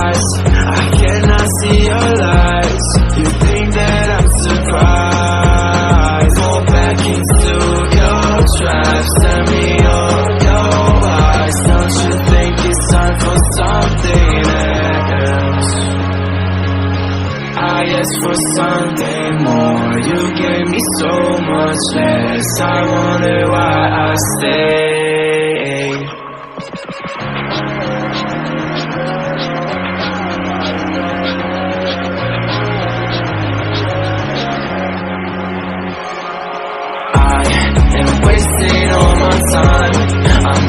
eyes, I cannot see your lies. You think that I'm surprised? Fall back into your traps, tell me all your lies. Don't you think it's time for something else? I asked for something more, you gave me so much less. I wonder why I stayed. I am wasting all my time. I'm